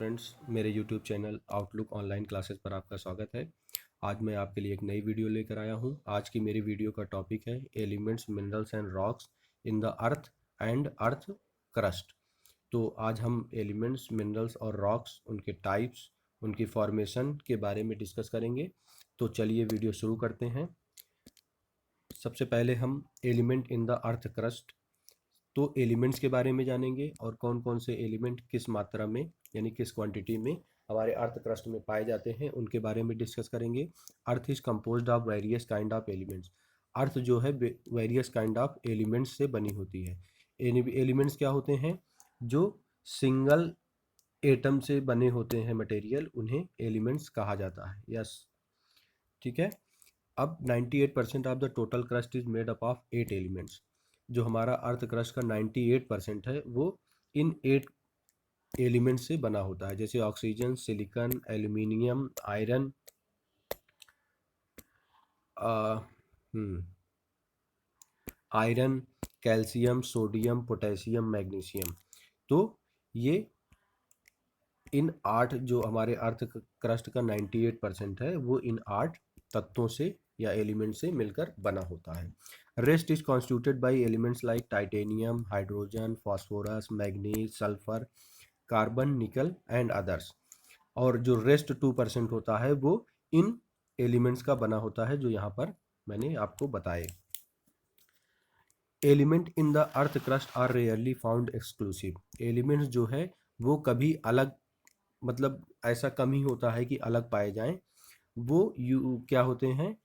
Friends, मेरे YouTube channel outlook online classes पर आपका स्वागत है। आज मैं आपके लिए एक नई वीडियो लेकर आया हूं। आज की मेरी वीडियो का टॉपिक है elements, minerals and rocks in the earth and earth crust. तो आज हम एलिमेंट्स, मिनरल्स और रॉक्स, उनके टाइप्स, उनकी फॉर्मेशन के बारे में डिस्कस करेंगे। तो चलिए वीडियो शुरू करते हैं। सबसे पहले हम element in the earth crust, तो एलिमेंट्स के बारे में जानेंगे और कौन कौन से एलिमेंट किस मात्रा में यानी किस क्वांटिटी में हमारे अर्थ क्रस्ट में पाए जाते हैं उनके बारे में डिस्कस करेंगे। Earth is composed of various kind of elements. Earth जो है वेरियस काइंड ऑफ एलिमेंट्स से बनी होती है। एलिमेंट्स क्या होते हैं? जो सिंगल एटम से बने होते हैं मटेरियल, उन्हें एलिमेंट्स कहा जाता है। यस, ठीक है। अब 98% of the total crust is made up of 8 elements. जो हमारा अर्थ क्रस्ट का 98% है वो इन 8 एलिमेंट से बना होता है, जैसे oxygen, silicon, aluminium, iron, iron, calcium, sodium, potassium, magnesium. तो ये इन 8 जो हमारे अर्थ क्रस्ट का 98% है वो इन 8 तत्वों से या एलिमेंट से मिलकर बना होता है। Rest is constituted by elements like titanium, hydrogen, phosphorus, manganese, sulphur, carbon, निकल एंड अदर्स। और जो रेस्ट 2% होता है वो इन एलिमेंट्स का बना होता है जो यहाँ पर मैंने आपको बताए। Element in the earth crust are rarely found exclusive. Elements जो है वो कभी अलग, मतलब ऐसा कम ही होता है कि अलग पाए जाएं। वो क्या होते हैं,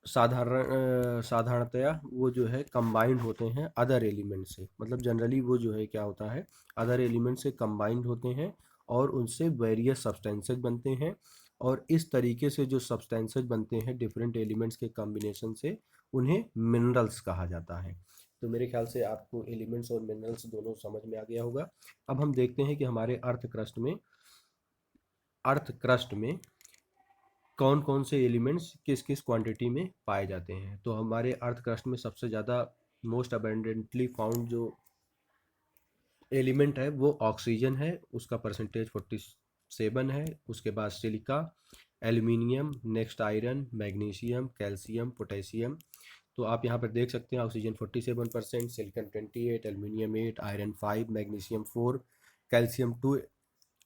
साधारणतया वो जो है कंबाइंड होते हैं अदर एलिमेंट से। मतलब जनरली वो जो है क्या होता है, अदर एलिमेंट से कंबाइंड होते हैं और उनसे वेरियस सब्सटेंसेज बनते हैं। और इस तरीके से जो सब्सटेंसेज बनते हैं डिफरेंट एलिमेंट्स के कॉम्बिनेशन से, उन्हें मिनरल्स कहा जाता है। तो मेरे ख्याल से आपको एलिमेंट्स और मिनरल्स दोनों समझ में आ गया होगा। अब हम देखते हैं कि हमारे अर्थ क्रस्ट में कौन कौन से एलिमेंट्स किस किस क्वांटिटी में पाए जाते हैं। तो हमारे अर्थ क्रस्ट में सबसे ज़्यादा मोस्ट अबेंडेंटली फाउंड जो एलिमेंट है वो ऑक्सीजन है, उसका परसेंटेज 47 है। उसके बाद silica, aluminium, next iron, magnesium, calcium, potassium. तो आप यहाँ पर देख सकते हैं oxygen 47%, silicon 28, aluminium 8, iron 5, magnesium 4, calcium 2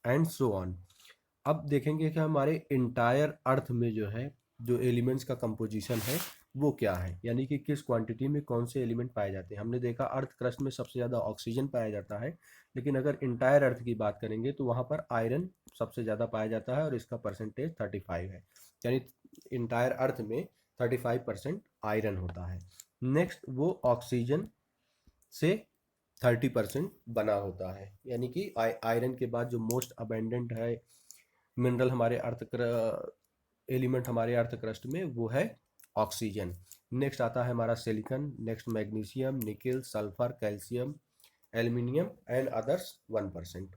and so on. अब देखेंगे कि हमारे इंटायर अर्थ में जो है, जो एलिमेंट्स का कंपोजिशन है वो क्या है, यानी कि किस क्वांटिटी में कौन से एलिमेंट पाए जाते हैं। हमने देखा अर्थ क्रस्ट में सबसे ज़्यादा ऑक्सीजन पाया जाता है, लेकिन अगर इंटायर अर्थ की बात करेंगे तो वहाँ पर आयरन सबसे ज़्यादा पाया जाता है और इसका परसेंटेज 35 है। यानी इंटायर अर्थ में 35% आयरन होता है। नेक्स्ट वो ऑक्सीजन से 30% बना होता है, यानी कि आयरन के बाद जो मोस्ट अबेंडेंट है मिनरल हमारे एलिमेंट हमारे अर्थ क्रस्ट में वो है ऑक्सीजन। नेक्स्ट आता है हमारा silicon, next magnesium, nickel, sulphur, calcium, aluminium and others 1%।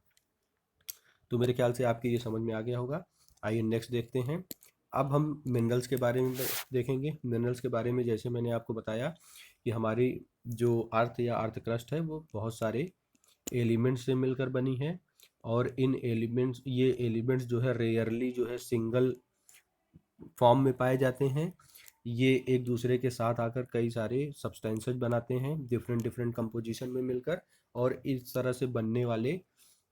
तो मेरे ख्याल से आपके ये समझ में आ गया होगा। आइए नेक्स्ट देखते हैं। अब हम मिनरल्स के बारे में देखेंगे। मिनरल्स के बारे में जैसे मैंने आपको बताया कि हमारी जो अर्थ या अर्थ क्रस्ट है वो बहुत सारे एलिमेंट्स से मिलकर बनी है। और ये एलिमेंट्स जो है रेयरली जो है सिंगल फॉर्म में पाए जाते हैं। ये एक दूसरे के साथ आकर कई सारे सब्सटेंसेस बनाते हैं डिफरेंट डिफरेंट कंपोजिशन में मिलकर। और इस तरह से बनने वाले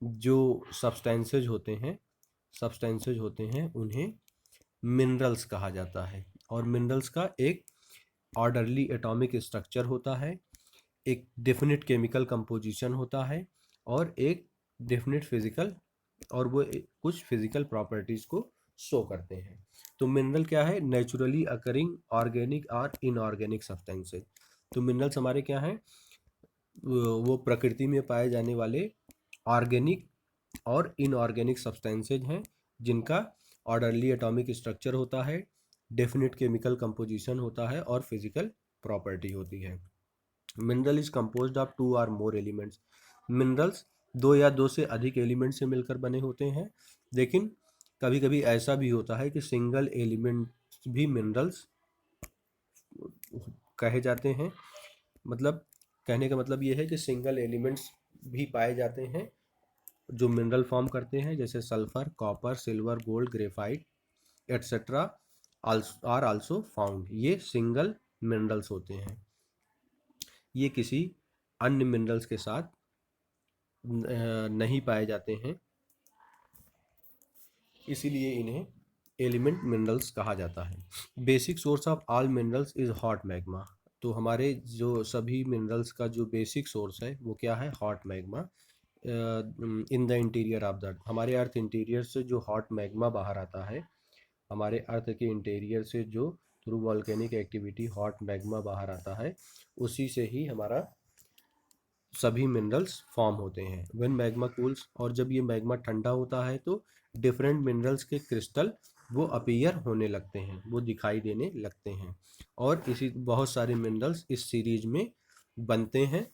जो सब्सटेंसेज होते हैं उन्हें मिनरल्स कहा जाता है। और मिनरल्स का एक ऑर्डरली एटॉमिक स्ट्रक्चर होता है, एक डेफिनेट केमिकल कंपोजिशन होता है और एक डेफिनेट फिजिकल, और वो कुछ फिजिकल प्रॉपर्टीज को शो करते हैं। तो मिनरल क्या है? नेचुरली अकरिंग ऑर्गेनिक और इनऑर्गेनिक सब्सटेंसेज। तो मिनरल्स हमारे क्या हैं? वो प्रकृति में पाए जाने वाले ऑर्गेनिक और इनऑर्गेनिक सब्सटेंसेज हैं जिनका ऑर्डरली एटॉमिक स्ट्रक्चर होता है, डेफिनेट केमिकल कंपोजिशन होता है और फिजिकल प्रॉपर्टी होती है। मिनरल इज कंपोज्ड ऑफ 2 और मोर एलिमेंट्स। मिनरल्स 2 या 2 से अधिक एलिमेंट से मिलकर बने होते हैं, लेकिन कभी कभी ऐसा भी होता है कि सिंगल एलिमेंट भी मिनरल्स कहे जाते हैं। मतलब कहने का मतलब ये है कि सिंगल एलिमेंट्स भी पाए जाते हैं जो मिनरल फॉर्म करते हैं, जैसे sulphur, copper, silver, gold, graphite etcetera are also found. ये सिंगल मिनरल्स होते हैं, ये किसी अन्य मिनरल्स के साथ नहीं पाए जाते हैं, इसीलिए इन्हें एलिमेंट मिनरल्स कहा जाता है। Basic source of all minerals is hot magma. तो हमारे जो सभी मिनरल्स का जो बेसिक सोर्स है वो क्या है? Hot magma. In the interior of the earth, हमारे अर्थ इंटीरियर से जो हॉट मैग्मा बाहर आता है, हमारे अर्थ के इंटीरियर से जो through volcanic activity hot magma बाहर आता है, उसी से ही हमारा सभी मिनरल्स फॉर्म होते हैं। व्हेन मैग्मा कूल्स, और जब ये मैग्मा ठंडा होता है तो डिफरेंट मिनरल्स के क्रिस्टल वो अपीयर होने लगते हैं, वो दिखाई देने लगते हैं, और इसी बहुत सारे मिनरल्स इस सीरीज में बनते हैं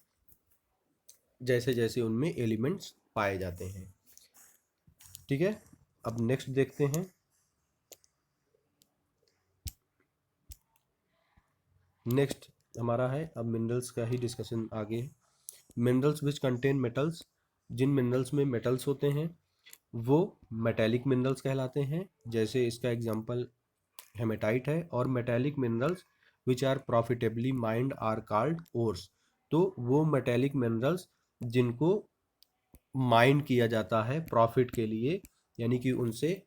जैसे जैसे उनमें एलिमेंट्स पाए जाते हैं। ठीक है, अब नेक्स्ट देखते हैं। नेक्स्ट हमारा है, अब मिनरल्स का ही डिस्कशन आगे है। मिनरल्स विच कंटेन मेटल्स, जिन मिनरल्स में मेटल्स होते हैं वो मेटेलिक मिनरल्स कहलाते हैं। जैसे इसका एग्जांपल हेमेटाइट है। और metallic minerals which are profitably mined are called ores. तो वो मेटेलिक मिनरल्स जिनको माइंड किया जाता है प्रॉफिट के लिए, यानी कि उनसे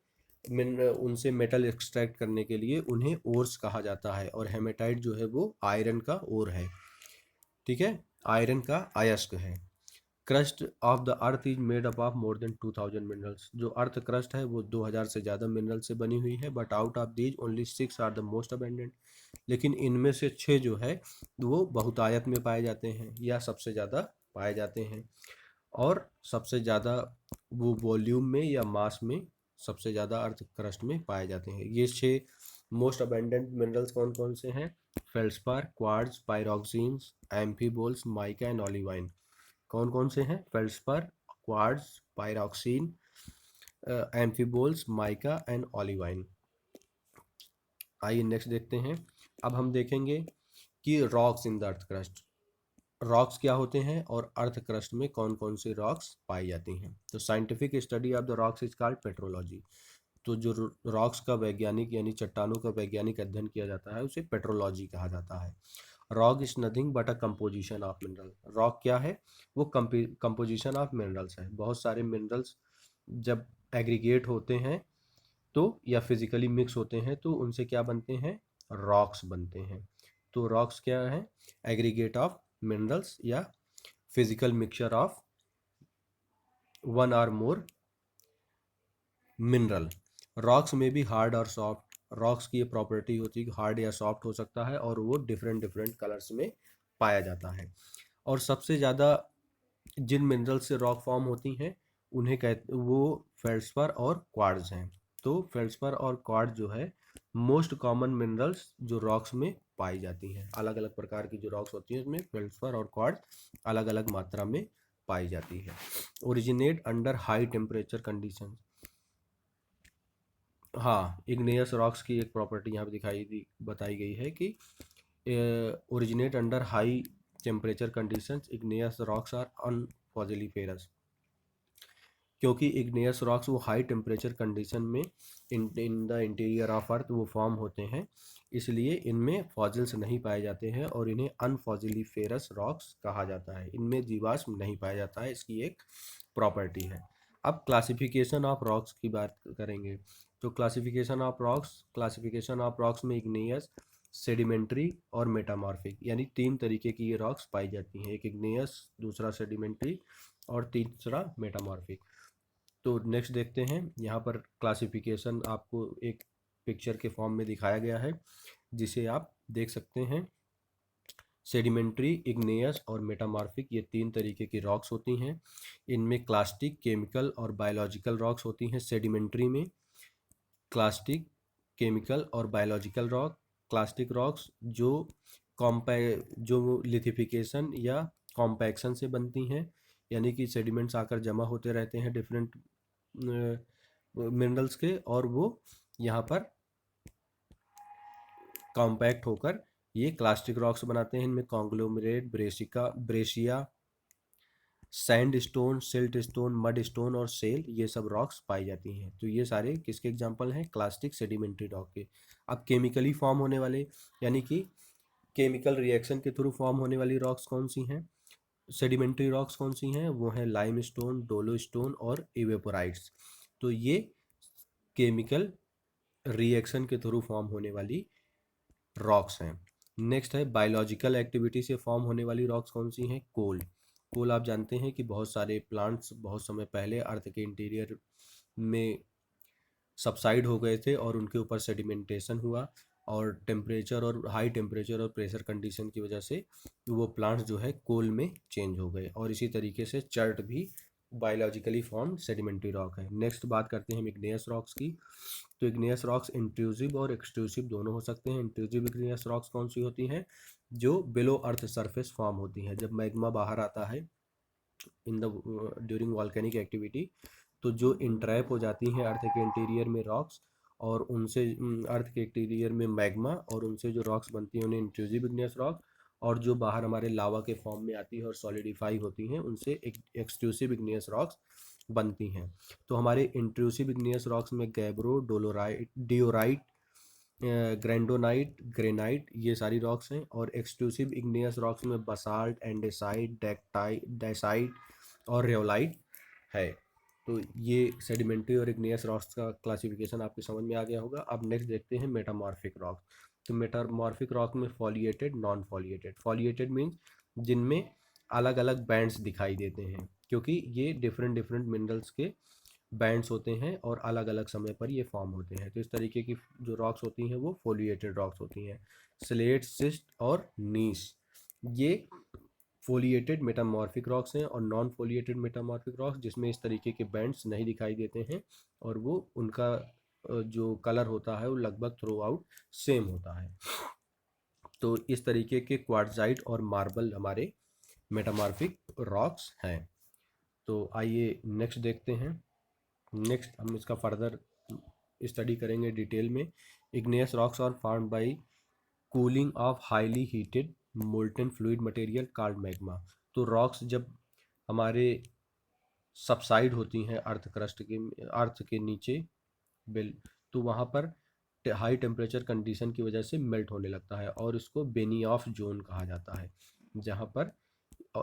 मेटल एक्सट्रैक्ट करने के लिए उन्हें ओर्स कहा जाता है। और हेमेटाइट जो है वो आयरन का ओर है। ठीक है, आयरन का अयस्क है। Crust of the earth is made up of more then 2000 minerals. जो अर्थ क्रस्ट है वो 2000 से ज़्यादा मिनरल से बनी हुई है। But out of these only 6 are the most abundant. लेकिन इनमें से 6 जो है वो बहुतायत में पाए जाते हैं या सबसे ज़्यादा पाए जाते हैं। और सबसे ज़्यादा वो वॉल्यूम में या मास में सबसे ज़्यादा अर्थ क्रस्ट में पाए जाते हैं। ये 6 मोस्ट अबेंडेंट मिनरल्स कौन कौन से हैं? Feldspar, quartz, pyroxenes, amphiboles, mica and olivine. कौन कौन से हैं? Feldspar, quartz, pyroxene, amphiboles, mica and olivine. आइए नेक्स्ट देखते हैं। अब हम देखेंगे कि rocks in the earth crust, rocks क्या होते हैं और अर्थ क्रस्ट में कौन कौन सी रॉक्स पाई जाती हैं। तो scientific study of the rocks is called petrology. तो जो रॉक्स का वैज्ञानिक यानी चट्टानों का वैज्ञानिक अध्ययन किया जाता है उसे पेट्रोलॉजी कहा जाता है। Rock is nothing but a composition of mineral. Rock क्या है? वो कंपोजिशन ऑफ मिनरल्स है। बहुत सारे मिनरल्स जब एग्रीगेट होते हैं तो या फिजिकली मिक्स होते हैं तो उनसे क्या बनते हैं? रॉक्स बनते हैं। तो रॉक्स क्या है? एग्रीगेट ऑफ मिनरल्स या फिजिकल मिक्सचर ऑफ वन और मोर मिनरल। रॉक्स में भी हार्ड और सॉफ्ट, रॉक्स की ये प्रॉपर्टी होती है कि हार्ड या सॉफ्ट हो सकता है और वो डिफरेंट डिफरेंट कलर्स में पाया जाता है। और सबसे ज़्यादा जिन मिनरल से रॉक फॉर्म होती हैं उन्हें कहते वो फेल्ड्सपर और क्वार्ट्ज हैं। तो फेल्ड्सपर और क्वार्ट्ज जो है मोस्ट कॉमन मिनरल्स जो रॉक्स में पाई जाती हैं। अलग अलग प्रकार की जो रॉक्स होती हैं उसमें फेल्ड्सपर और क्वार्ट्ज अलग अलग मात्रा में पाई जाती है। Originate under high temperature condition. हाँ, इग्नियस रॉक्स की एक प्रॉपर्टी यहाँ पे बताई गई है कि originate under high temperature conditions, igneous rocks are unfossiliferous. क्योंकि इग्नियस रॉक्स वो हाई टेम्परेचर कंडीशन में in the interior of earth वो फॉर्म होते हैं, इसलिए इनमें फॉजिल्स नहीं पाए जाते हैं और इन्हें अनफॉजिलिफेरस रॉक्स कहा जाता है। इनमें जीवाश्म नहीं पाया जाता है, इसकी एक प्रॉपर्टी है। अब क्लासिफिकेशन ऑफ रॉक्स की बात करेंगे। तो क्लासिफिकेशन ऑफ रॉक्स में इग्नियस, सेडिमेंट्री और मेटामॉर्फिक, यानी 3 तरीके की ये रॉक्स पाई जाती हैं। एक इग्नियस, दूसरा सेडिमेंट्री और तीसरा मेटामॉर्फिक। तो नेक्स्ट देखते हैं। यहाँ पर क्लासिफिकेशन आपको एक पिक्चर के फॉर्म में दिखाया गया है जिसे आप देख सकते हैं। सेडिमेंट्री, इग्नेयस और मेटामॉर्फिक, ये 3 तरीके की रॉक्स होती हैं। इनमें क्लास्टिक, केमिकल और बायोलॉजिकल रॉक्स होती हैं। सेडिमेंट्री में क्लास्टिक, केमिकल और बायोलॉजिकल रॉक। क्लास्टिक रॉक्स जो लिथिफिकेशन या कॉम्पैक्शन से बनती हैं, यानी कि सेडिमेंट्स आकर जमा होते रहते हैं डिफरेंट मिनरल्स के और वो यहाँ पर कॉम्पैक्ट होकर ये क्लास्टिक रॉक्स बनाते हैं। इनमें conglomerate, breccia, sandstone, siltstone, mudstone और सेल, ये सब रॉक्स पाई जाती हैं। तो ये सारे किसके एग्जांपल हैं? क्लास्टिक सेडिमेंट्री रॉक के। अब केमिकली फॉर्म होने वाले, यानी कि केमिकल रिएक्शन के थ्रू फॉर्म होने वाली रॉक्स कौन सी हैं? सेडिमेंट्री रॉक्स कौन सी हैं? वो हैं लाइमस्टोन, डोलोस्टोन और इवेपोराइट्स। तो ये केमिकल रिएक्शन के थ्रू फॉर्म होने वाली रॉक्स हैं। नेक्स्ट है बायोलॉजिकल एक्टिविटी से फॉर्म होने वाली रॉक्स कौन सी हैं? कोल। कोल आप जानते हैं कि बहुत सारे प्लांट्स बहुत समय पहले अर्थ के इंटीरियर में सबसाइड हो गए थे और उनके ऊपर सेडिमेंटेशन हुआ, और टेम्परेचर और हाई टेम्परेचर और प्रेशर कंडीशन की वजह से वो प्लांट्स जो है कोल में चेंज हो गए। और इसी तरीके से चर्ट भी बायोलॉजिकली फॉर्म सेडिमेंट्री रॉक है। नेक्स्ट बात करते हैं हम इग्नियस रॉक्स की। तो इग्नियस रॉक्स इंट्रूसिव और एक्सट्रूसिव दोनों हो सकते हैं। इंट्रूसिव इग्नियस रॉक्स कौन सी होती हैं? जो बिलो अर्थ सरफेस फॉर्म होती हैं। जब मैग्मा बाहर आता है in the during volcanic activity, तो जो इंट्रैप हो जाती हैं अर्थ के इंटीरियर में रॉक्स, और उनसे अर्थ के इंटीरियर में मैग्मा, और उनसे जो रॉक्स बनती हैं उन्हें इंट्रूसिव इग्नियस रॉक, और जो बाहर हमारे लावा के फॉर्म में आती है और सॉलिडिफाई होती हैं उनसे एक्सट्रूसिव इग्नियस रॉक्स बनती हैं। तो हमारे इंट्रूसिव इग्नियस रॉक्स में गैब्रो, डोलोराइट, डियोराइट, ग्रैंडोनाइट, ग्रेनाइट, ये सारी रॉक्स हैं। और एक्सक्लूसिव इग्नियस रॉक्स में बसाल्ट, एंडेसाइट, डेसाइट और रेयोलाइट है। तो ये सेडिमेंट्री और इग्नियस रॉक्स का क्लासिफिकेशन आपके समझ में आ गया होगा। अब नेक्स्ट देखते हैं मेटामॉर्फिक रॉक। तो मेटामॉर्फिक रॉक में फॉलिएटेड, नॉन फॉलिएटेड। फॉलिएटेड मीन्स जिनमें अलग अलग बैंड्स दिखाई देते हैं, क्योंकि ये डिफरेंट डिफरेंट मिनरल्स के बैंड्स होते हैं और अलग अलग समय पर ये फॉर्म होते हैं। तो इस तरीके की जो रॉक्स होती हैं वो फोलिएटेड रॉक्स होती हैं। स्लेट, सिस्ट और नीस, ये फोलिएटेड मेटामॉर्फिक रॉक्स हैं। और नॉन फोलिएटेड मेटामॉर्फिक रॉक्स जिसमें इस तरीके के बैंड्स नहीं दिखाई देते हैं, और वो उनका जो कलर होता है वो लगभग थ्रू आउट सेम होता है। तो इस तरीके के क्वार्ट्जाइट और मार्बल हमारे मेटामॉर्फिक रॉक्स हैं। तो आइए नेक्स्ट देखते हैं। नेक्स्ट हम इसका फर्दर स्टडी करेंगे डिटेल में। Igneous rocks are formed by cooling of highly heated molten fluid material called magma. तो रॉक्स जब हमारे सबसाइड होती हैं अर्थ के नीचे बिल, तो वहाँ पर हाई टेम्परेचर कंडीशन की वजह से मेल्ट होने लगता है, और इसको बेनिऑफ जोन कहा जाता है, जहाँ पर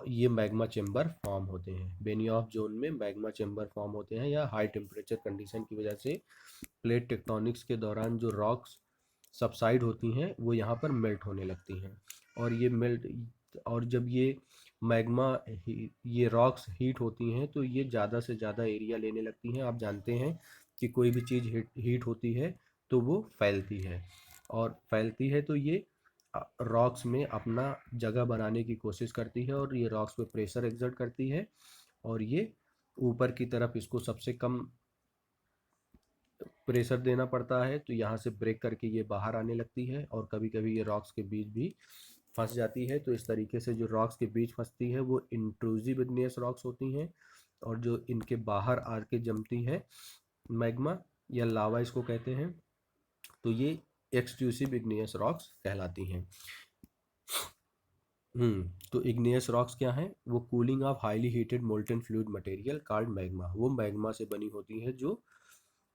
ये मैग्मा चेम्बर फॉर्म होते हैं। बेनिऑफ जोन में मैग्मा चेम्बर फॉर्म होते हैं, या हाई टेम्परेचर कंडीशन की वजह से प्लेट टेक्टोनिक्स के दौरान जो रॉक्स सबसाइड होती हैं वो यहाँ पर मेल्ट होने लगती हैं। और ये मेल्ट, और जब ये मैग्मा, ये रॉक्स हीट होती हैं तो ये ज़्यादा से ज़्यादा एरिया लेने लगती हैं। आप जानते हैं कि कोई भी चीज़ हीट होती है तो वो फैलती है, और फैलती है तो ये रॉक्स में अपना जगह बनाने की कोशिश करती है, और ये रॉक्स पे प्रेशर एक्सर्ट करती है, और ये ऊपर की तरफ इसको सबसे कम प्रेशर देना पड़ता है, तो यहाँ से ब्रेक करके ये बाहर आने लगती है, और कभी कभी ये रॉक्स के बीच भी फंस जाती है। तो इस तरीके से जो रॉक्स के बीच फंसती है वो इंट्रूसिव इग्नियस रॉक्स होती हैं, और जो इनके बाहर आके जमती है मैग्मा या लावा इसको कहते हैं, तो ये एक्सट्रूसिव इग्नियस रॉक्स कहलाती हैं। तो इग्नियस रॉक्स क्या हैं? वो cooling of highly heated molten fluid material called magma, वो मैग्मा से बनी होती है जो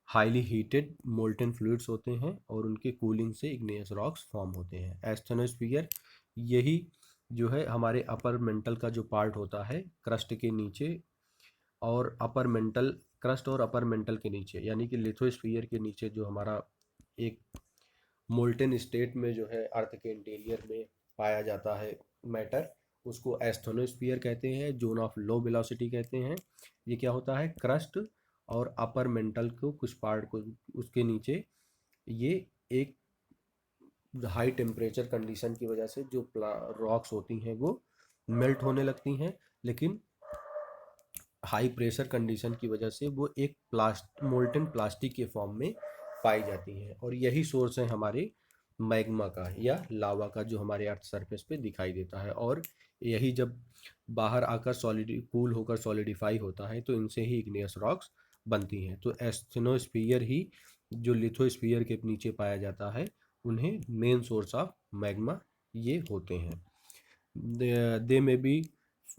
हाईली हीटेड मोल्टन फ्लूइड्स होते हैं, और उनके कूलिंग से इग्नियस रॉक्स फॉर्म होते हैं। एस्थेनोस्फीयर, यही जो है हमारे अपर मेंटल का जो पार्ट होता है क्रस्ट के नीचे, और अपर मेंटल क्रस्ट और अपर मेंटल के नीचे, यानी कि लिथोस्फीयर के नीचे जो हमारा एक मोल्टन स्टेट में जो है अर्थ के इंटीरियर में पाया जाता है मैटर, उसको एस्थेनोस्फीयर कहते हैं। जोन ऑफ लो वेलोसिटी कहते हैं। ये क्या होता है? क्रस्ट और अपर मेंटल को कुछ पार्ट को उसके नीचे, ये एक हाई टेम्परेचर कंडीशन की वजह से जो रॉक्स होती हैं वो मेल्ट होने लगती हैं, लेकिन हाई प्रेशर कंडीशन की वजह से वो एक मोल्टन प्लास्टिक के फॉर्म में पाई जाती हैं। और यही सोर्स है हमारे मैग्मा का या लावा का, जो हमारे अर्थ सरफेस पे दिखाई देता है। और यही जब बाहर आकर कूल होकर सॉलिडिफाई होता है तो इनसे ही इग्नियस रॉक्स बनती हैं। तो एस्थेनोस्फीयर ही जो लिथोस्फीयर के नीचे पाया जाता है, उन्हें मेन सोर्स ऑफ मैग्मा ये होते हैं। दे में B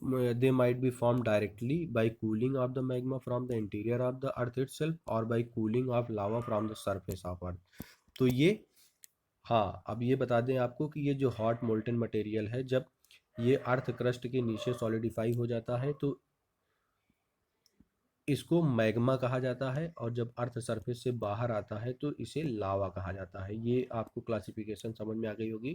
they might be formed directly by cooling of the magma from the interior of the earth itself or by cooling of lava from the surface of earth। तो ये, हाँ, अब ये बता दें आपको कि ये जो हॉट मोल्टन मटेरियल है, जब ये अर्थ क्रस्ट के नीचे सॉलिडिफाई हो जाता है तो इसको मैग्मा कहा जाता है, और जब अर्थ सरफेस से बाहर आता है तो इसे लावा कहा जाता है। ये आपको क्लासिफिकेशन समझ में आ गई होगी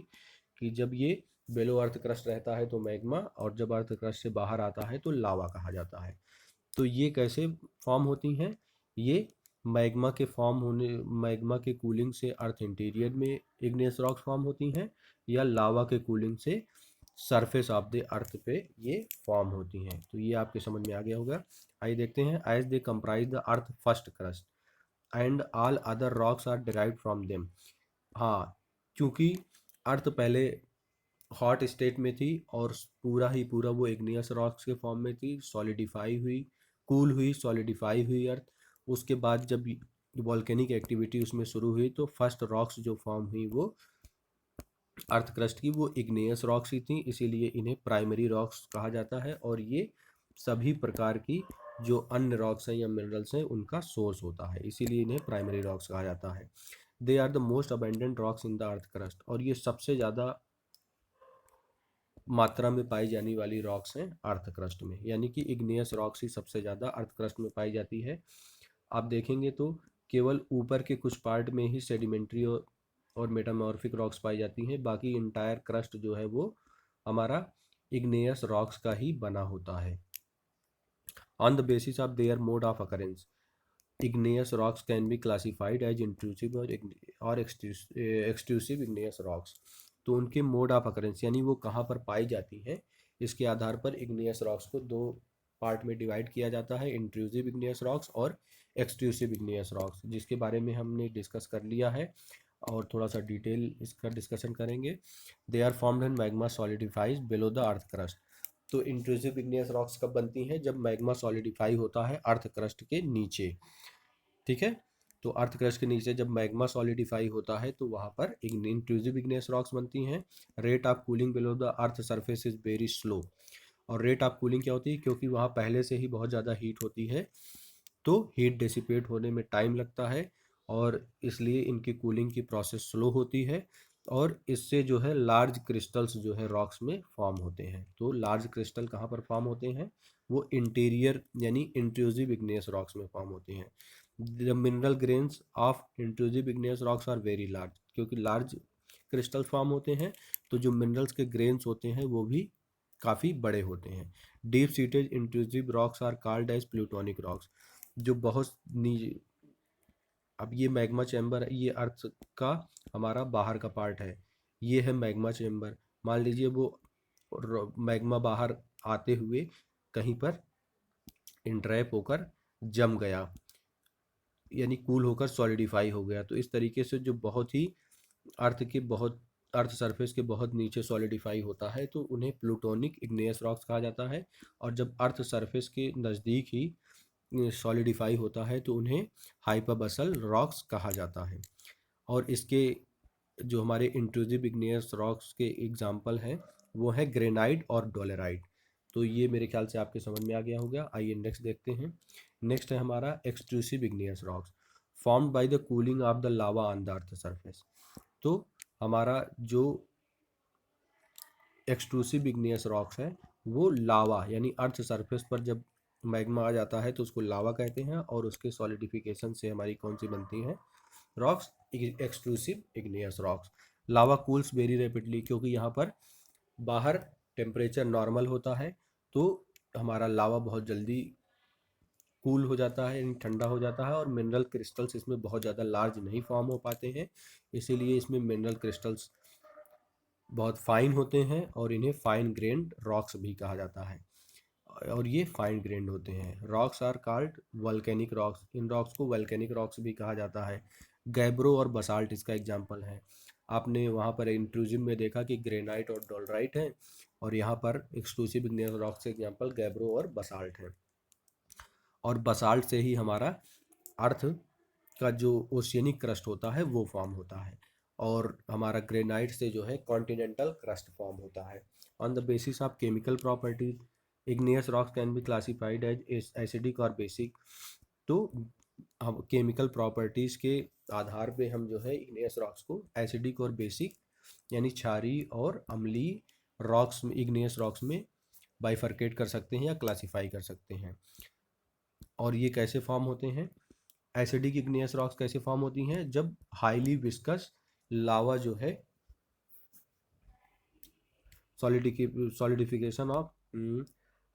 कि जब ये बेलो अर्थ क्रस्ट रहता है तो मैग्मा, और जब अर्थ क्रस्ट से बाहर आता है तो लावा कहा जाता है। तो ये कैसे फॉर्म होती हैं? ये मैग्मा के फॉर्म होने, मैग्मा के कूलिंग से अर्थ इंटीरियर में इग्नियस रॉक्स फॉर्म होती हैं, या लावा के कूलिंग से सरफेस ऑफ द अर्थ पे ये फॉर्म होती हैं। तो ये आपके समझ में आ गया होगा। आइए देखते हैं। As they comprise the earth first crust and all other rocks are derived from them. हाँ, क्योंकि अर्थ पहले हॉट स्टेट में थी और पूरा ही पूरा वो इग्नियस रॉक्स के फॉर्म में थी, सॉलिडिफाई हुई, कूल हुई, सॉलिडिफाई हुई अर्थ। उसके बाद जब वॉल्केनिक एक्टिविटी उसमें शुरू हुई तो फर्स्ट रॉक्स जो फॉर्म हुई वो अर्थ क्रस्ट की, वो इग्नियस रॉक्स ही थी, इसीलिए इन्हें प्राइमरी रॉक्स कहा जाता है। और ये सभी प्रकार की जो अन्य रॉक्स हैं या मिनरल्स हैं उनका सोर्स होता है, इसीलिए इन्हें प्राइमरी रॉक्स कहा जाता है। They are the most abundant rocks in the earth crust, और ये सबसे ज़्यादा मात्रा में पाई जाने वाली रॉक्स हैं अर्थ क्रस्ट में, यानी कि इग्नियस रॉक्स ही सबसे ज़्यादा अर्थ क्रस्ट में पाई जाती है। आप देखेंगे तो केवल ऊपर के कुछ पार्ट में ही सेडिमेंट्री और मेटामॉर्फिक रॉक्स पाई जाती हैं, बाकी इंटायर क्रस्ट जो है वो हमारा इग्नियस रॉक्स का ही बना होता है। On the basis of their mode of occurrence, igneous rocks can be classified as intrusive और extrusive igneous rocks। तो उनके मोड ऑफ अकरेंस यानी वो कहाँ पर पाई जाती हैं, इसके आधार पर igneous rocks को दो पार्ट में डिवाइड किया जाता है, इंट्रूसिव igneous rocks और एक्सट्रूसिव igneous rocks, जिसके बारे में हमने डिस्कस कर लिया है और थोड़ा सा डिटेल इसका डिस्कशन करेंगे। They are formed when magma solidifies below the earth crust. तो इंट्रूसिव igneous rocks कब बनती हैं? जब मैग्मा सॉलिडिफाई होता है अर्थ क्रस्ट के नीचे। ठीक है, तो अर्थ क्रस्ट के नीचे जब मैग्मा सॉलिडिफाई होता है तो वहाँ पर इंट्रूसिव इग्नियस रॉक्स बनती हैं। Rate of cooling below the earth surface is very slow. और रेट ऑफ कूलिंग क्या होती है? क्योंकि वहाँ पहले से ही बहुत ज़्यादा हीट होती है तो हीट डिसिपेट होने में टाइम लगता है, और इसलिए इनकी कूलिंग की प्रोसेस स्लो होती है, और इससे जो है लार्ज क्रिस्टल्स जो है रॉक्स में फॉर्म होते हैं। तो लार्ज क्रिस्टल कहाँ पर फॉर्म होते हैं? वो इंटीरियर यानी इंट्रूसिव इग्नियस रॉक्स में फॉर्म होते हैं। The mineral grains of intrusive igneous rocks are very large, क्योंकि लार्ज क्रिस्टल फॉर्म होते हैं तो जो मिनरल्स के ग्रेन्स होते हैं वो भी काफ़ी बड़े होते हैं। Deep seated intrusive rocks are called as plutonic rocks. जो बहुत नीचे, अब ये मैग्मा चैम्बर है, ये अर्थ का हमारा बाहर का पार्ट है, ये है मैग्मा चैम्बर। मान लीजिए वो मैग्मा बाहर आते हुए कहीं पर इंट्रैप होकर जम गया, यानी कूल होकर सॉलिडिफाई हो गया, तो इस तरीके से जो बहुत ही अर्थ सरफेस के बहुत नीचे सॉलिडिफाई होता है तो उन्हें प्लूटोनिक इग्नियस रॉक्स कहा जाता है। और जब अर्थ सरफेस के नज़दीक ही सॉलिडिफाई होता है तो उन्हें हाइपरबसल रॉक्स कहा जाता है। और इसके जो हमारे इंट्रूसिव इग्नियस रॉक्स के एग्जाम्पल हैं वो है ग्रेनाइट और डोलेराइट। तो ये मेरे ख्याल से आपके समझ में आ गया होगा। आइए नेक्स्ट देखते हैं। नेक्स्ट है हमारा extrusive igneous rocks formed by the cooling of the lava on the earth surface. तो हमारा जो एक्सट्रूसिव इग्नियस रॉक्स है वो लावा यानी अर्थ सरफेस पर जब मैग्मा आ जाता है तो उसको लावा कहते हैं, और उसके सॉलिडिफिकेशन से हमारी कौन सी बनती हैं rocks? Extrusive igneous rocks. Lava cools very rapidly, क्योंकि यहाँ पर बाहर टेम्परेचर नॉर्मल होता है तो हमारा लावा बहुत जल्दी कूल हो जाता है, यानी ठंडा हो जाता है, और मिनरल क्रिस्टल्स इसमें बहुत ज़्यादा लार्ज नहीं फॉर्म हो पाते हैं, इसीलिए इसमें मिनरल क्रिस्टल्स बहुत फाइन होते हैं और इन्हें फाइन ग्रेन्ड रॉक्स भी कहा जाता है। और ये फाइन ग्रेन्ड होते हैं। Rocks are called volcanic rocks, इन रॉक्स को वल्केनिक रॉक्स भी कहा जाता है। गैब्रो और बसाल्ट इसका एग्जाम्पल है। आपने वहाँ पर इंट्रूजिव में देखा कि ग्रेनाइट और डोलराइट है, और यहाँ पर एक्सक्लूसिव इग्नियस रॉक्स के एग्जाम्पल गैब्रो और बसाल्ट है। और बसाल्ट से ही हमारा अर्थ का जो ओशियनिक क्रस्ट होता है वो फॉर्म होता है, और हमारा ग्रेनाइट से जो है कॉन्टिनेंटल क्रस्ट फॉर्म होता है। On the basis of chemical properties igneous rocks can be classified as acidic और बेसिक। तो हम केमिकल प्रॉपर्टीज़ के आधार पे हम जो है इग्नियस रॉक्स को एसिडिक और बेसिक यानी क्षारीय और अम्लीय रॉक्स में, इग्नियस रॉक्स में बाइफरकेट कर सकते हैं या क्लासिफाई कर सकते हैं। और ये कैसे फॉर्म होते हैं? एसिडिक इग्नियस रॉक्स कैसे फॉर्म होती हैं? जब हाईली विस्कस लावा जो है solidification of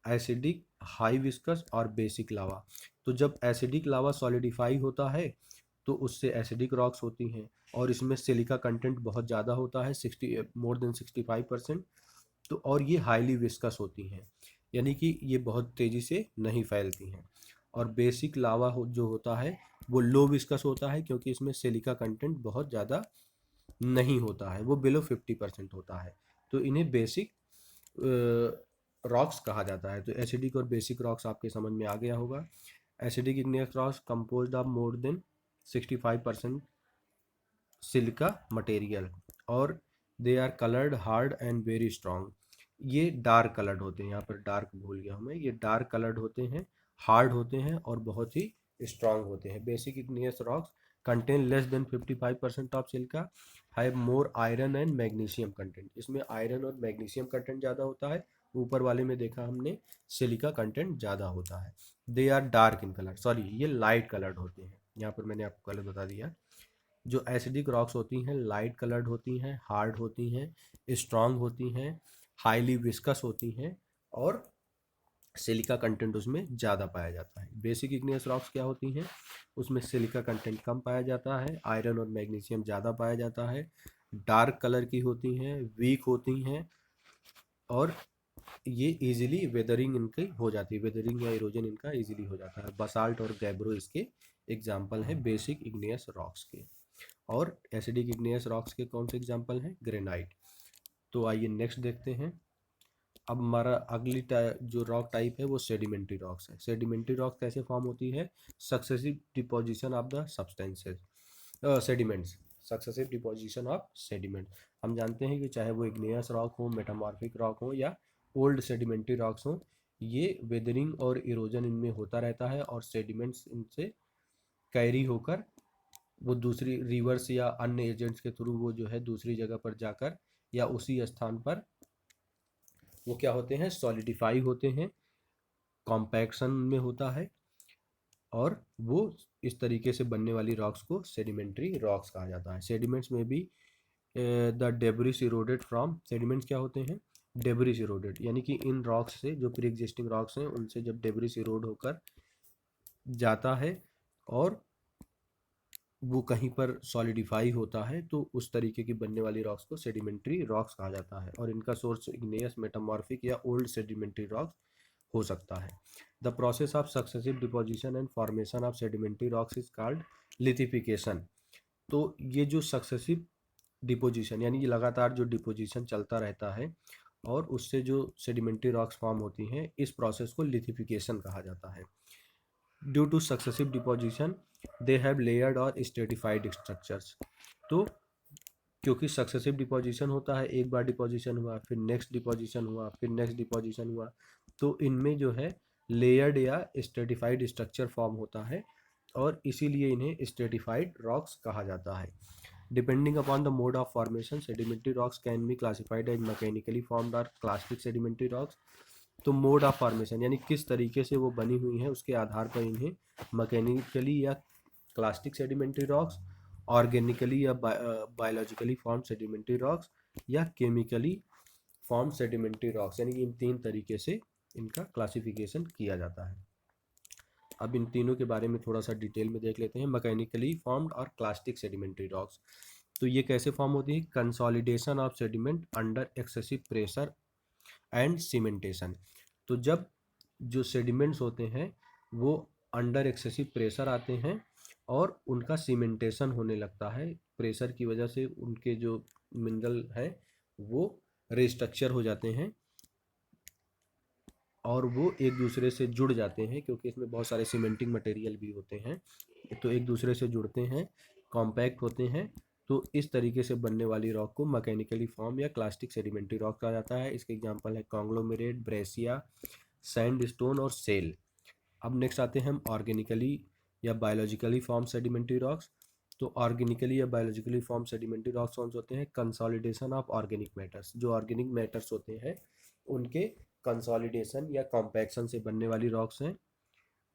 acidic, high viscous और बेसिक लावा। तो जब एसिडिक लावा सॉलिडिफाई होता है तो उससे एसिडिक रॉक्स होती हैं और इसमें सिलिका कंटेंट बहुत ज़्यादा होता है, 65%। तो और ये हाईली विस्कस होती हैं, यानी कि ये बहुत तेज़ी से नहीं फैलती हैं। और बेसिक लावा जो होता है वो लो विस्कस होता है, क्योंकि इसमें सिलिका कंटेंट बहुत ज़्यादा नहीं होता है, वो बिलो 50% होता है। तो इन्हें बेसिक रॉक्स कहा जाता है। तो एसिडिक और बेसिक रॉक्स आपके समझ में आ गया होगा। Acidic igneous rocks composed of more than 65% silica material और they are coloured hard and very strong. ये डार्क कलर्ड होते हैं, यहाँ पर डार्क भूल गया हूँ मैं, ये डार्क कलर्ड होते हैं, हार्ड होते हैं और बहुत ही स्ट्रॉन्ग होते हैं। Basic igneous rocks contain less than 55% of silica, have more iron and magnesium content. इसमें आयरन और मैग्नीशियम कंटेंट ज़्यादा होता है, ऊपर वाले में देखा हमने सिलिका कंटेंट ज़्यादा होता है। They are dark in colour, sorry ये लाइट कलर्ड होते हैं, यहाँ पर मैंने आपको गलत बता दिया। जो एसिडिक रॉक्स होती हैं लाइट कलर्ड होती हैं, हार्ड होती हैं, स्ट्रॉन्ग होती हैं, हाईली विस्कस होती हैं और सिलिका कंटेंट उसमें ज़्यादा पाया जाता है। बेसिक इग्नियस रॉक्स क्या होती हैं? उसमें सिलिका कंटेंट कम पाया जाता है, आयरन और मैग्नीशियम ज़्यादा पाया जाता है, डार्क कलर की होती हैं, वीक होती हैं और ये इजीली वेदरिंग इनकी हो जाती है, वेदरिंग या इरोजन इनका इजीली हो जाता है। बसाल्ट और गैब्रो इसके एग्जाम्पल हैं बेसिक इग्नियस रॉक्स के। और एसिडिक इग्नियस रॉक्स के कौन से एग्जाम्पल हैं? ग्रेनाइट। तो आइए नेक्स्ट देखते हैं। अब हमारा अगली जो रॉक टाइप है वो सेडिमेंट्री रॉक्स है। सेडिमेंट्री रॉक कैसे फॉर्म होती है? Successive deposition of the substances, sediments, successive deposition of sediment. हम जानते हैं कि चाहे वो इग्नियस रॉक हो, मेटामॉर्फिक रॉक हो या ओल्ड सेडिमेंट्री रॉक्स हो, ये वेदरिंग और इरोजन इनमें होता रहता है और सेडिमेंट्स इनसे कैरी होकर वो दूसरी रिवर्स या अन्य एजेंट्स के थ्रू वो जो है दूसरी जगह पर जाकर या उसी स्थान पर वो क्या होते हैं? सॉलिडिफाई होते हैं, कॉम्पैक्शन में होता है और वो इस तरीके से बनने वाली रॉक्स को सेडिमेंट्री रॉक्स कहा जाता है। सेडिमेंट्स में भी the debris eroded from, sediments क्या होते हैं? डेब्रिस इरोडेड, यानी कि इन रॉक्स से, जो प्री एग्जिस्टिंग रॉक्स हैं उनसे जब डेब्रिस इरोड होकर जाता है और वो कहीं पर सॉलिडिफाई होता है तो उस तरीके की बनने वाली रॉक्स को सेडिमेंट्री रॉक्स कहा जाता है और इनका सोर्स इग्नियस, मेटामॉर्फिक या ओल्ड सेडिमेंट्री रॉक्स हो सकता है। The process of successive deposition and formation of sedimentary rocks is called lithification. तो ये जो सक्सेसिव डिपोजिशन यानी कि लगातार जो डिपोजिशन चलता रहता है और उससे जो सेडिमेंट्री रॉक्स फॉर्म होती हैं, इस प्रोसेस को लिथिफिकेशन कहा जाता है। Due two successive deposition they have layered और स्ट्रेटिफाइड स्ट्रक्चर्स। तो क्योंकि सक्सेसिव डिपोजिशन होता है, एक बार डिपोजिशन हुआ, फिर नेक्स्ट डिपोजिशन हुआ, फिर नेक्स्ट डिपोजिशन हुआ, तो इनमें जो है लेयर्ड या स्ट्रेटिफाइड स्ट्रक्चर फॉर्म होता है और इसीलिए इन्हें स्ट्रेटिफाइड रॉक्स कहा जाता है। Depending upon the mode of formation sedimentary rocks can be classified as mechanically formed और क्लास्टिक सेडिमेंट्री रॉक्स। तो मोड ऑफ फॉर्मेशन यानी किस तरीके से वो बनी हुई है उसके आधार पर इन्हें मैकेनिकली या क्लास्टिक सेडिमेंट्री रॉक्स, ऑर्गेनिकली या बायोलॉजिकली फॉर्म सेडिमेंट्री रॉक्स या केमिकली फॉर्म सेडिमेंट्री रॉक्स, यानी कि इन तीन तरीके से इनका क्लासिफिकेशन किया जाता है। अब इन तीनों के बारे में थोड़ा सा डिटेल में देख लेते हैं। मैकेनिकली फॉर्म्ड और क्लास्टिक सेडिमेंट्री रॉक्स, तो ये कैसे फॉर्म होती है? Consolidation of sediment under excessive pressure and cementation. तो जब जो सेडिमेंट्स होते हैं वो अंडर एक्सेसिव प्रेशर आते हैं और उनका सीमेंटेशन होने लगता है, प्रेशर की वजह से उनके जो मिनरल है वो रिस्ट्रक्चर हो जाते हैं और वो एक दूसरे से जुड़ जाते हैं, क्योंकि इसमें बहुत सारे सीमेंटिंग मटेरियल भी होते हैं, तो एक दूसरे से जुड़ते हैं, कॉम्पैक्ट होते हैं। तो इस तरीके से बनने वाली रॉक को मैकेनिकली फॉर्म या क्लास्टिक सेडिमेंट्री रॉक कहा जाता है। इसके एग्जांपल है कॉन्ग्लोमेरेट, ब्रेसिया, सैंडस्टोन और सेल। अब नेक्स्ट आते हैं हम ऑर्गेनिकली या बायोलॉजिकली फॉर्म सेडिमेंट्री रॉक्स। तो ऑर्गेनिकली या बायोलॉजिकली फॉर्म सेडिमेंट्री रॉक्स कौन से होते हैं? कंसोलिडेशन ऑफ ऑर्गेनिक मैटर्स, जो ऑर्गेनिक मैटर्स होते हैं उनके कंसोलिडेशन या कॉम्पैक्शन से बनने वाली रॉक्स हैं।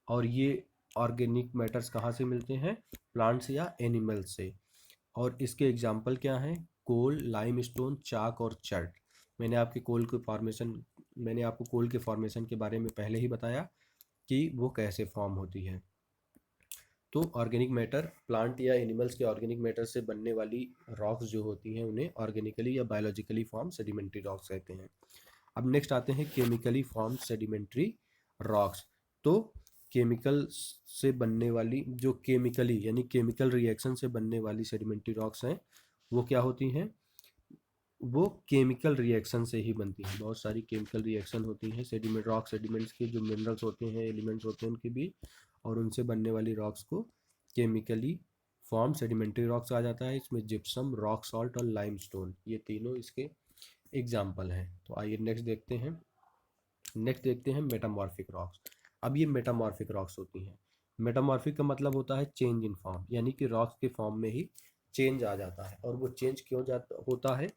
और ये ऑर्गेनिक मैटर्स कहाँ से मिलते हैं? प्लांट्स या एनिमल्स से। और इसके एग्जाम्पल क्या हैं? कोल, लाइमस्टोन, चाक और चर्ट। मैंने आपको कोल के फॉर्मेशन के बारे में पहले ही बताया कि वो कैसे फॉर्म होती है। तो ऑर्गेनिक मैटर, प्लांट या एनिमल्स के ऑर्गेनिक मैटर से बनने वाली रॉक्स जो होती हैं उन्हें ऑर्गेनिकली या बायोलॉजिकली फॉर्म सेडिमेंट्री रॉक्स कहते हैं। अब नेक्स्ट आते हैं केमिकली फॉर्म सेडिमेंट्री रॉक्स। तो केमिकल से बनने वाली, जो केमिकली यानी केमिकल रिएक्शन से बनने वाली सेडिमेंट्री रॉक्स हैं, वो क्या होती हैं? वो केमिकल रिएक्शन से ही बनती हैं। बहुत सारी केमिकल रिएक्शन होती हैं सेडिमेंट रॉक सेडिमेंट्स के, जो मिनरल्स होते हैं, एलिमेंट्स होते हैं उनके बीच, और उनसे बनने वाली रॉक्स को केमिकली फॉर्म सेडिमेंट्री रॉक्स आ जाता है। इसमें जिप्सम, रॉक सॉल्ट और लाइमस्टोन, ये तीनों इसके एग्जाम्पल हैं। तो आइए नेक्स्ट देखते हैं मेटामॉर्फिक रॉक्स। अब ये मेटामॉर्फिक रॉक्स होती हैं। मेटामॉर्फिक का मतलब होता है चेंज इन फॉर्म, यानी कि रॉक्स के फॉर्म में ही चेंज आ जाता है। और वो चेंज क्यों जाता होता है?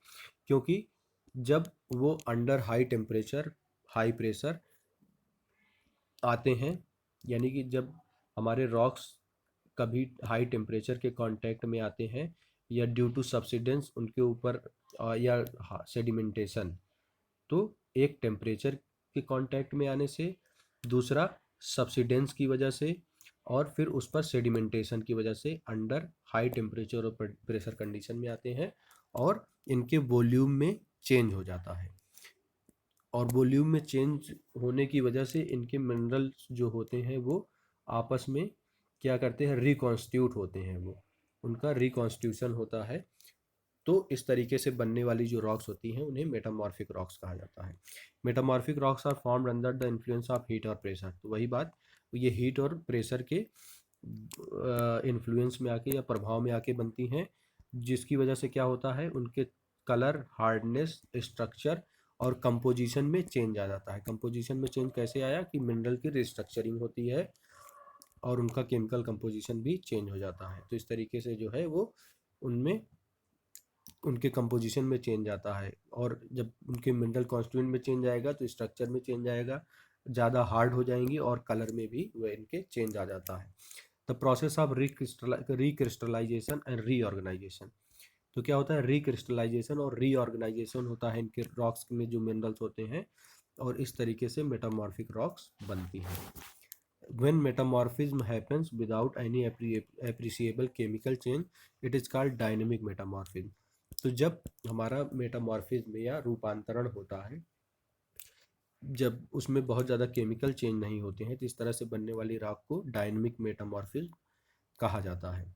क्योंकि जब वो under high temperature, high pressure आते हैं, यानी कि जब हमारे रॉक्स कभी हाई टेम्परेचर के कांटेक्ट में आते हैं, या ड्यू टू सब्सिडेंस उनके ऊपर, या सेडिमेंटेशन, तो एक टेम्परेचर के कांटेक्ट में आने से, दूसरा सब्सिडेंस की वजह से, और फिर उस पर सेडिमेंटेशन की वजह से अंडर हाई टेम्परेचर और प्रेशर कंडीशन में आते हैं, और इनके वॉल्यूम में चेंज हो जाता है। और वॉल्यूम में चेंज होने की वजह से इनके मिनरल्स जो होते हैं वो आपस में क्या करते हैं? रिकॉन्स्टिट्यूट होते हैं, वो उनका रिकॉन्स्टिट्यूशन होता है। तो इस तरीके से बनने वाली जो रॉक्स होती हैं उन्हें मेटामॉर्फिक रॉक्स कहा जाता है। Metamorphic rocks are formed under the influence of heat और प्रेशर। तो वही बात, ये हीट और प्रेशर के इन्फ्लुएंस में आके या प्रभाव में आके बनती हैं, जिसकी वजह से क्या होता है? उनके कलर, हार्डनेस, स्ट्रक्चर और कंपोजिशन में चेंज आ जाता है। कंपोजिशन में चेंज कैसे आया? कि मिनरल की रिस्ट्रक्चरिंग होती है और उनका केमिकल कंपोजिशन भी चेंज हो जाता है। तो इस तरीके से जो है वो उनमें उनके कंपोजिशन में चेंज आता है। और जब उनके मिनरल कॉन्स्टिट्यूएंट में चेंज आएगा तो स्ट्रक्चर में चेंज आएगा, ज़्यादा हार्ड हो जाएंगी, और कलर में भी वह इनके चेंज आ जाता है। The process of recrystallisation and reorganisation. तो क्या होता है? रिक्रिस्टलाइजेशन और रीऑर्गेनाइजेशन होता है इनके रॉक्स में जो मिनरल्स होते हैं, और इस तरीके से मेटामॉर्फिक रॉक्स बनती हैं। When metamorphism happens without any appreciable chemical change, it is called dynamic metamorphism. तो जब हमारा मेटामॉर्फिज्म या रूपांतरण होता है, जब उसमें बहुत ज़्यादा केमिकल चेंज नहीं होते हैं, तो इस तरह से बनने वाली रॉक को डायनेमिक मेटामॉर्फिज्म कहा जाता है।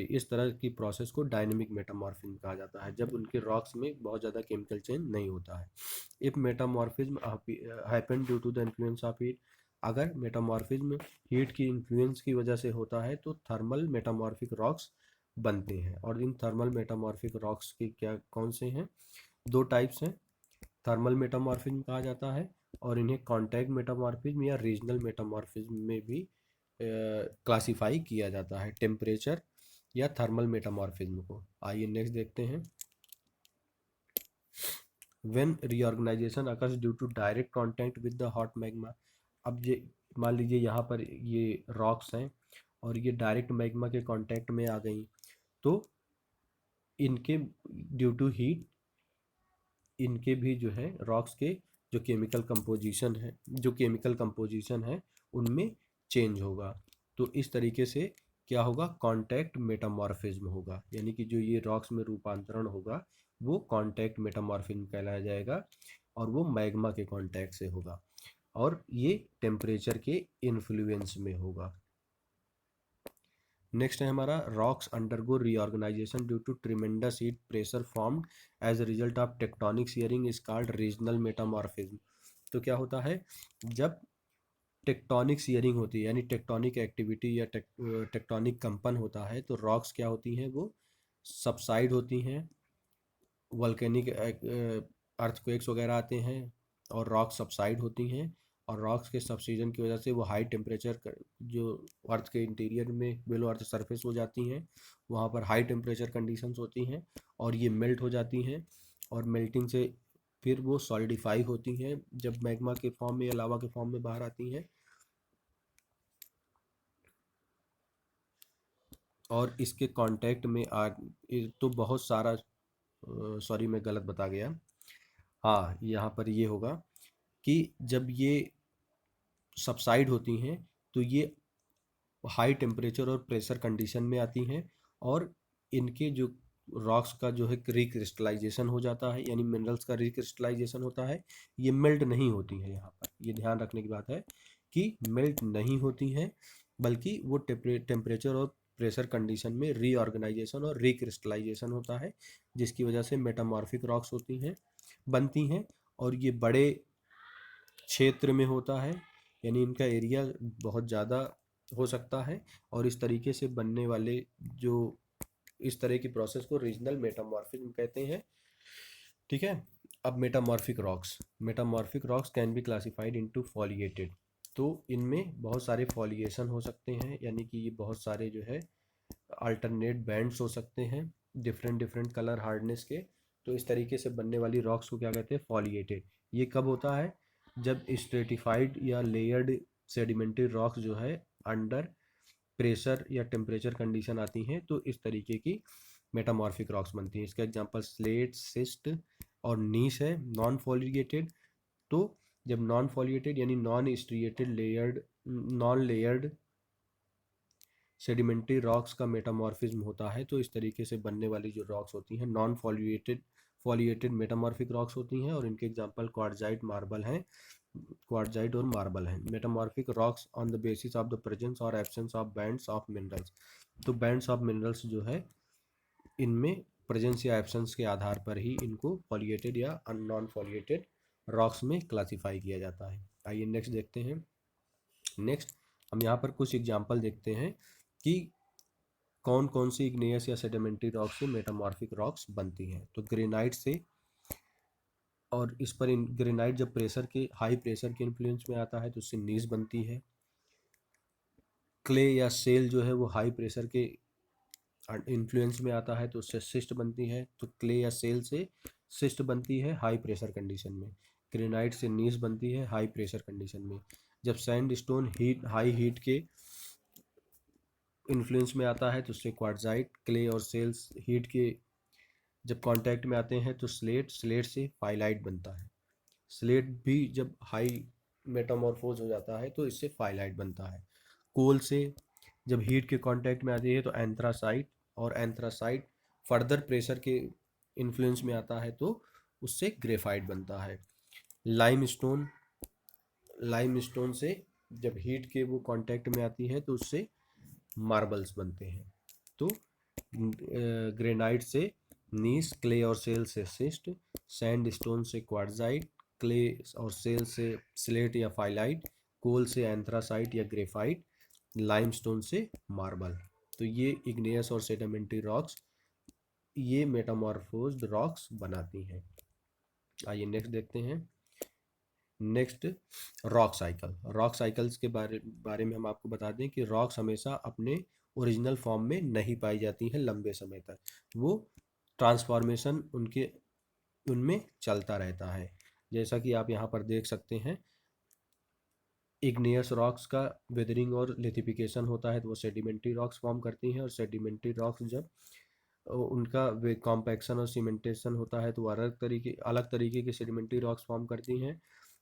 इस तरह की प्रोसेस को डायनेमिक मेटामॉर्फिज्म कहा जाता है, जब उनके रॉक्स में बहुत ज़्यादा केमिकल चेंज नहीं होता है। If metamorphism happen due to the influence of heat, अगर मेटामॉर्फिज्म हीट की इन्फ्लुएंस की वजह से होता है तो थर्मल मेटामॉर्फिक रॉक्स बनते हैं। और इन थर्मल मेटामॉर्फिक रॉक्स के क्या कौन से हैं? दो टाइप्स हैं। थर्मल मेटामॉर्फिज्म कहा जाता है, और इन्हें कॉन्टैक्ट मेटामॉर्फिज्म या रीजनल मेटामॉर्फिज्म में भी क्लासिफाई किया जाता है, टेम्परेचर या थर्मल मेटामॉर्फिज्म को। आइए नेक्स्ट देखते हैं। When reorganisation occurs due to direct contact with the hot magma. अब ये मान लीजिए यहाँ पर ये रॉक्स हैं और ये डायरेक्ट मैग्मा के कांटेक्ट में आ गई, तो इनके ड्यू टू हीट इनके भी जो है रॉक्स के जो केमिकल कंपोजिशन है उनमें चेंज होगा। तो इस तरीके से क्या होगा? कॉन्टैक्ट मेटामॉर्फिज्म होगा, यानी कि जो ये रॉक्स में रूपांतरण होगा वो कॉन्टैक्ट मेटामॉर्फिज्म कहलाया जाएगा, और वो मैग्मा के कॉन्टैक्ट से होगा, और ये टेम्परेचर के इन्फ्लुएंस में होगा। नेक्स्ट है हमारा rocks undergo reorganisation due to tremendous heat pressure formed as a result of tectonic shearing is called regional metamorphism. तो क्या होता है? जब टेक्टोनिक शियरिंग होती है, यानी टेक्टोनिक एक्टिविटी या टेक्टोनिक कंपन होता है, तो रॉक्स क्या होती हैं? वो सबसाइड होती हैं, वल्केनिक अर्थक्वेक्स वगैरह आते हैं और रॉक सबसाइड होती हैं, और रॉक्स के सब्सिजन की वजह से वो हाई टेम्परेचर जो अर्थ के इंटीरियर में बिलो अर्थ सरफेस हो जाती हैं, वहाँ पर हाई टेम्परेचर कंडीशंस होती हैं और ये मेल्ट हो जाती हैं, और मेल्टिंग से फिर वो सॉलिडिफाई होती हैं जब मैग्मा के फॉर्म में या लावा के फॉर्म में बाहर आती हैं। और इसके कांटेक्ट में तो बहुत सारा, सॉरी मैं गलत बता गया, हाँ यहाँ पर ये होगा कि जब ये सबसाइड होती हैं तो ये हाई टेम्परेचर और प्रेशर कंडीशन में आती हैं, और इनके जो रॉक्स का जो है रिक्रिस्टलाइजेशन हो जाता है, यानी मिनरल्स का रिक्रिस्टलाइजेशन होता है। ये मेल्ट नहीं होती हैं, यहाँ पर ये ध्यान रखने की बात है कि मेल्ट नहीं होती हैं, बल्कि वो टेम्परेचर और प्रेशर कंडीशन में रीऑर्गेनाइजेशन और रिक्रिस्टलाइजेशन होता है, जिसकी वजह से मेटामॉर्फिक रॉक्स होती हैं, बनती हैं। और ये बड़े क्षेत्र में होता है, यानी इनका एरिया बहुत ज़्यादा हो सकता है, और इस तरीके से बनने वाले जो इस तरह की प्रोसेस को रीजनल मेटामॉर्फिज्म कहते हैं। ठीक है। अब metamorphic rocks can be classified into foliated. तो इनमें बहुत सारे फॉलिएशन हो सकते हैं, यानी कि ये बहुत सारे जो है अल्टरनेट बैंड्स हो सकते हैं डिफरेंट डिफरेंट कलर हार्डनेस के। तो इस तरीके से बनने वाली रॉक्स को क्या कहते हैं? फॉलिएटेड। ये कब होता है? जब स्ट्रेटिफाइड या लेयर्ड सेडिमेंट्री रॉक्स जो है अंडर प्रेशर या टेम्परेचर कंडीशन आती हैं, तो इस तरीके की मेटामॉर्फिक रॉक्स बनती हैं। इसका एग्जांपल स्लेट, सिस्ट और नीस है। नॉन फॉलिएटेड, तो जब नॉन फॉलिएटेड यानी non striated layered, non layered sedimentary rocks का मेटामॉर्फिज्म होता है, तो इस तरीके से बनने वाली जो रॉक्स होती हैं नॉन फॉलिएटेड मेटामॉर्फिक रॉक्स होती हैं, और इनके एग्जांपल क्वार्टजाइट, मार्बल हैं, क्वार्टजाइट और मार्बल हैं। Metamorphic rocks on the basis of the presence और absence of bands of minerals. तो बैंड्स ऑफ मिनरल्स जो है इनमें प्रेजेंस या एब्सेंस के आधार पर ही इनको फॉलिएटेड या नॉन फॉलिएटेड रॉक्स में क्लासीफाई किया जाता है। आइए नेक्स्ट देखते हैं। नेक्स्ट हम यहाँ पर कुछ एग्जांपल देखते हैं कि कौन कौन सी इग्नेयस या सेडिमेंट्री रॉक्स से मेटामॉर्फिक रॉक्स बनती हैं। तो ग्रेनाइट से, और इस पर ग्रेनाइट जब प्रेशर के हाई प्रेशर के इन्फ्लुएंस में आता है तो उससे नीस बनती है। क्ले या सेल जो है वो हाई प्रेशर के इन्फ्लुएंस में आता है तो उससे सिस्ट बनती है। तो क्ले या सेल से सिस्ट बनती है हाई प्रेशर कंडीशन में। ग्रेनाइट से नीस बनती है हाई प्रेशर कंडीशन में। जब सैंड स्टोन हाई हीट के इन्फ्लुएंस में आता है तो उससे क्वार्टजाइट। क्ले और सेल्स हीट के जब कांटेक्ट में आते हैं तो स्लेट से फाइलाइट बनता है। स्लेट भी जब हाई मेटामॉर्फोज हो जाता है तो इससे फाइलाइट बनता है। कोल से जब हीट के कांटेक्ट में आती है तो एंथ्रासाइट, और एंथ्रासाइट फर्दर प्रेशर के इन्फ्लुएंस में आता है तो उससे ग्रेफाइट बनता है। लाइमस्टोन, लाइमस्टोन से जब हीट के वो कांटेक्ट में आती है तो उससे मार्बल्स बनते हैं। तो ग्रेनाइट से नीस, क्ले और सेल से सिस्ट, सैंड स्टोन से क्वार्टजाइट, क्ले और सेल से स्लेट या फाइलाइट, कोल से एंथ्रासाइट या ग्रेफाइट, लाइमस्टोन से मार्बल। तो ये इग्नेयस और सेडिमेंट्री रॉक्स ये मेटामॉर्फोज्ड रॉक्स बनाती हैं। आइए नेक्स्ट देखते हैं। Next rock cycle. Rock cycles के बारे में हम आपको बता दें कि रॉक्स हमेशा अपने ओरिजिनल फॉर्म में नहीं पाई जाती हैं लंबे समय तक। वो ट्रांसफॉर्मेशन उनमें चलता रहता है। जैसा कि आप यहाँ पर देख सकते हैं, इग्नियस रॉक्स का वेदरिंग और लिथिफिकेशन होता है तो वो सेडिमेंट्री रॉक्स फॉर्म करती हैं, और सेडिमेंट्री रॉक्स जब उनका वे कॉम्पैक्शन और सीमेंटेशन होता है तो वो अलग तरीके के सेडिमेंट्री रॉक्स फॉर्म करती हैं।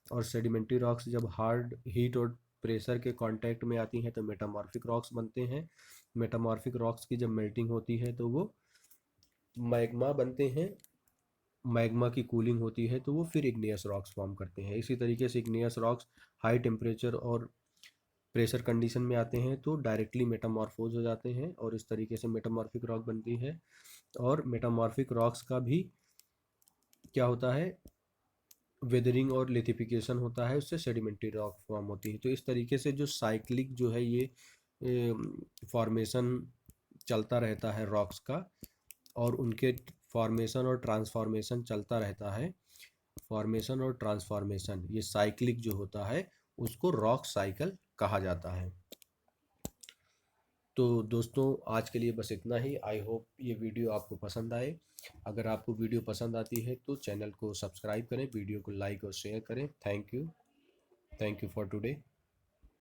और सेडिमेंट्री रॉक्स जब हार्ड हीट और प्रेशर के कांटेक्ट में आती हैं तो मेटामॉर्फिक रॉक्स बनते हैं। मेटामॉर्फिक रॉक्स की जब मेल्टिंग होती है तो वो मैग्मा बनते हैं। मैग्मा की कूलिंग होती है तो वो फिर इग्नियस रॉक्स फॉर्म करते हैं। इसी तरीके से इग्नियस रॉक्स हाई टेम्परेचर और प्रेशर कंडीशन में आते हैं तो डायरेक्टली मेटामॉर्फोज हो जाते हैं, और इस तरीके से मेटामॉर्फिक रॉक बनती है। और मेटामॉर्फिक रॉक्स का भी क्या होता है? वेदरिंग और लिथिफिकेशन होता है, उससे सेडिमेंट्री रॉक फॉर्म होती है। तो इस तरीके से जो साइक्लिक जो है ये फॉर्मेशन चलता रहता है रॉक्स का, और उनके फॉर्मेशन और ट्रांसफॉर्मेशन चलता रहता है। फॉर्मेशन और ट्रांसफॉर्मेशन ये साइक्लिक जो होता है उसको रॉक साइकिल कहा जाता है। तो दोस्तों आज के लिए बस इतना ही। आई होप ये वीडियो आपको पसंद आए। अगर आपको वीडियो पसंद आती है तो चैनल को सब्सक्राइब करें, वीडियो को लाइक और शेयर करें। Thank you for today.